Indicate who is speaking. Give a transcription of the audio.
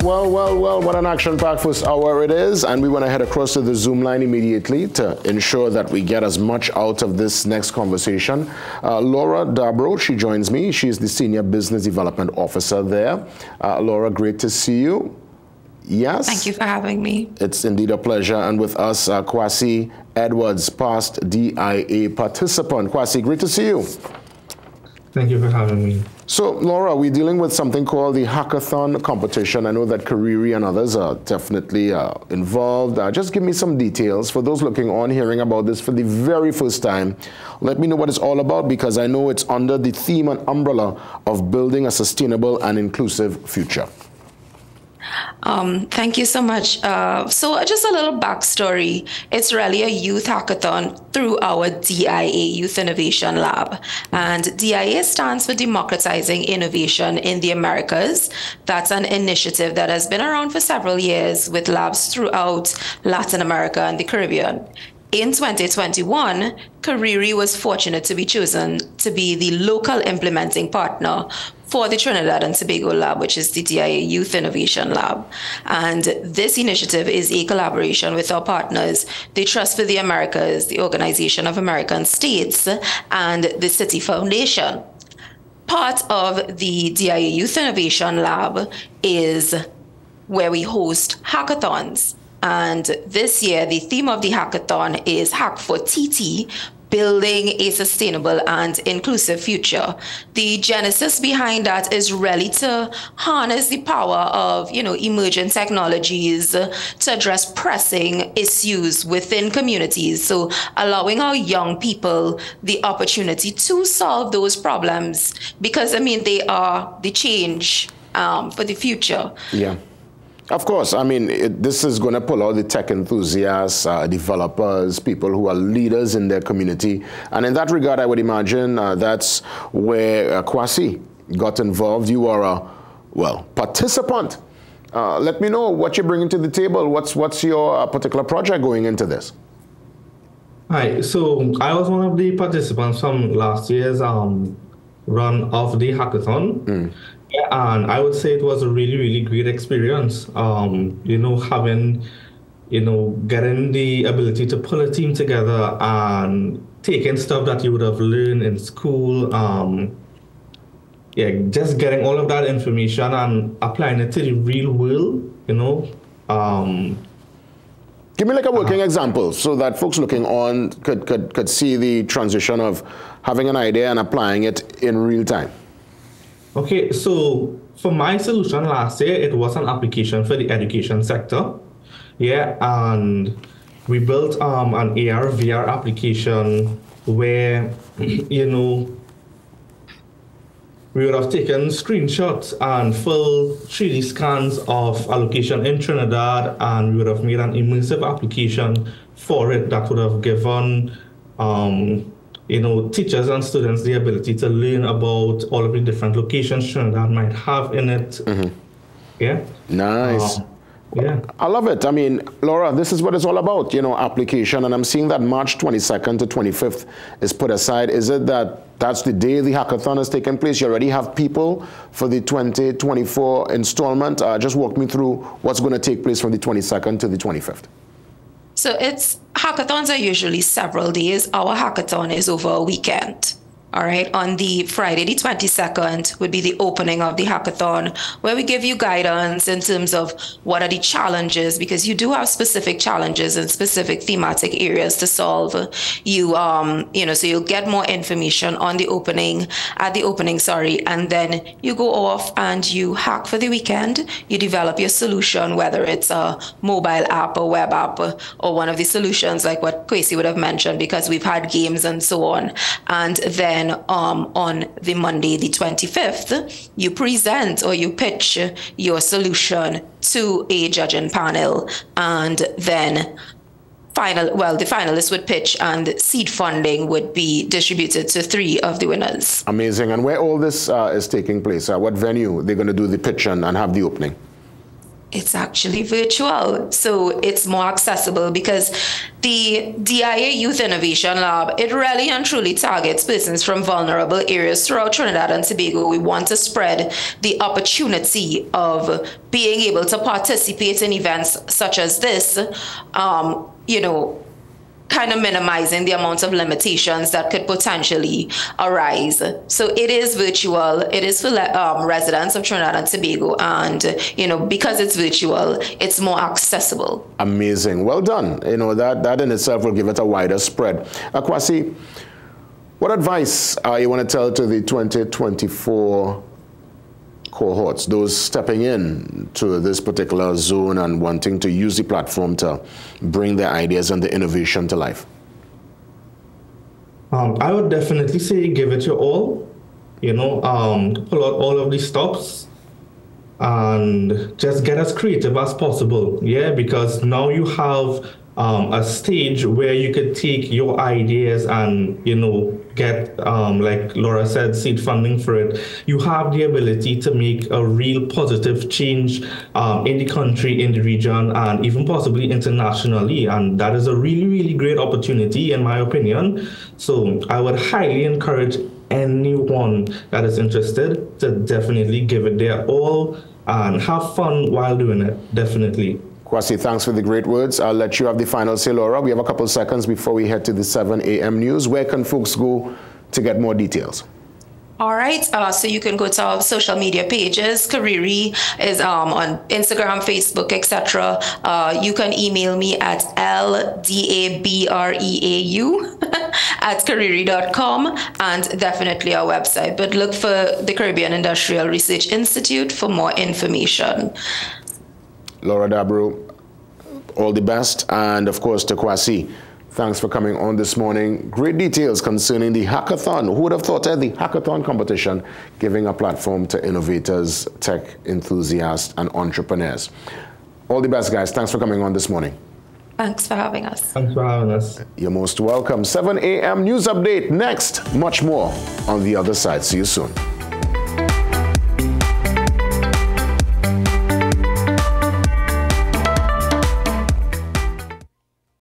Speaker 1: Well, what an action-packed first hour it is, and we want to head across to the Zoom line immediately to ensure that we get as much out of this next conversation. Laura Dabro, she joins me. She is the Senior Business Development Officer there. Laura, great to see you. Yes.
Speaker 2: Thank you for having me.
Speaker 1: It's indeed a pleasure. And with us, Kwasi Edwards, past DIA participant. Kwasi, great to see you.
Speaker 3: Thank you for having me.
Speaker 1: So, Laura, we're dealing with something called the hackathon competition. I know that CARIRI and others are definitely involved. Just give me some details for those looking on, hearing about this for the very first time. Let me know what it's all about, because I know it's under the theme and umbrella of building a sustainable and inclusive future.
Speaker 2: Thank you so much. So just a little backstory. It's really a youth hackathon through our DIA Youth Innovation Lab. And DIA stands for Democratizing Innovation in the Americas. That's an initiative that has been around for several years with labs throughout Latin America and the Caribbean. In 2021, CARIRI was fortunate to be chosen to be the local implementing partner for the Trinidad and Tobago Lab, which is the DIA Youth Innovation Lab. And this initiative is a collaboration with our partners, the Trust for the Americas, the Organization of American States, and the Citi Foundation. Part of the DIA Youth Innovation Lab is where we host hackathons. And this year, the theme of the hackathon is Hack for TT, Building a Sustainable and Inclusive Future. The genesis behind that is really to harness the power of, emerging technologies to address pressing issues within communities. So allowing our young people the opportunity to solve those problems, because, they are the change for the future.
Speaker 1: Yeah. Of course, this is going to pull out the tech enthusiasts, developers, people who are leaders in their community. And in that regard, I would imagine that's where Kwasi got involved. You are a, participant. Let me know what you're bringing to the table. What's your particular project going into this?
Speaker 3: Hi, so I was one of the participants from last year's run of the hackathon. Yeah, and I would say it was a really, really great experience. Having, getting the ability to pull a team together and taking stuff that you would have learned in school. Just getting all of that information and applying it to the real world,
Speaker 1: Give me like a working example so that folks looking on could see the transition of having an idea and applying it in real time. Okay,
Speaker 3: so for my solution last year, it was an application for the education sector. Yeah, and we built an AR/VR application where, we would have taken screenshots and full 3D scans of a location in Trinidad, and we would have made an immersive application for it that would have given teachers and students the ability to learn about all of the different locations Trinidad might have in it. Mm-hmm. Yeah.
Speaker 1: Nice.
Speaker 3: Yeah.
Speaker 1: I love it. Laura, this is what it's all about, application. And I'm seeing that March 22nd to 25th is put aside. Is it that's the day the hackathon is taking place? You already have people for the 2024 installment. Just walk me through what's going to take place from the 22nd to the 25th.
Speaker 2: So hackathons are usually several days. Our hackathon is over a weekend. All right. On the Friday, the 22nd, would be the opening of the hackathon, where we give you guidance in terms of what are the challenges, because you do have specific challenges in specific thematic areas to solve. So you'll get more information on the opening, and then you go off and you hack for the weekend. You develop your solution, whether it's a mobile app or web app or one of the solutions like what Kwasi would have mentioned, because we've had games and so on. And then on the Monday, the 25th, you present or you pitch your solution to a judging panel, and then the finalists would pitch, and seed funding would be distributed to 3 of the winners.
Speaker 1: Amazing. And where all this is taking place, what venue they're going to do the pitch and have the opening?
Speaker 2: It's actually virtual, so it's more accessible because the DIA Youth Innovation Lab, it really and truly targets persons from vulnerable areas throughout Trinidad and Tobago. We want to spread the opportunity of being able to participate in events such as this, you know, kind of minimizing the amount of limitations that could potentially arise. So it is virtual. It is for residents of Trinidad and Tobago, and you know, because it's virtual, it's more accessible.
Speaker 1: Amazing. Well done. You know, that in itself will give it a wider spread. Kwasi, what advice you want to tell to the 2024 cohorts, those stepping in to this particular zone and wanting to use the platform to bring their ideas and the innovation to life?
Speaker 3: I would definitely say give it your all, you know, pull out all of the stops and just get as creative as possible. Yeah, because now you have a stage where you could take your ideas and, you know, get, like Laura said, seed funding for it. You have the ability to make a real positive change in the country, in the region, and even possibly internationally. And that is a really, really great opportunity, in my opinion. So I would highly encourage anyone that is interested to definitely give it their all and have fun while doing it, definitely.
Speaker 1: Kwasi, thanks for the great words. I'll let you have the final say, Laura. We have a couple of seconds before we head to the 7 a.m. news. Where can folks go to get more details?
Speaker 2: All right, so you can go to our social media pages. CARIRI is on Instagram, Facebook, etc. You can email me at LDABREAU at cariri.com, and definitely our website. But look for the Caribbean Industrial Research Institute for more information.
Speaker 1: Laura Dabro, all the best. And of course, to Kwasi, thanks for coming on this morning. Great details concerning the hackathon. Who would have thought that the hackathon competition giving a platform to innovators, tech enthusiasts, and entrepreneurs. All the best, guys. Thanks for coming on this morning.
Speaker 2: Thanks for having us.
Speaker 3: Thanks for having us.
Speaker 1: You're most welcome. 7 a.m. news update next. Much more on the other side. See you soon.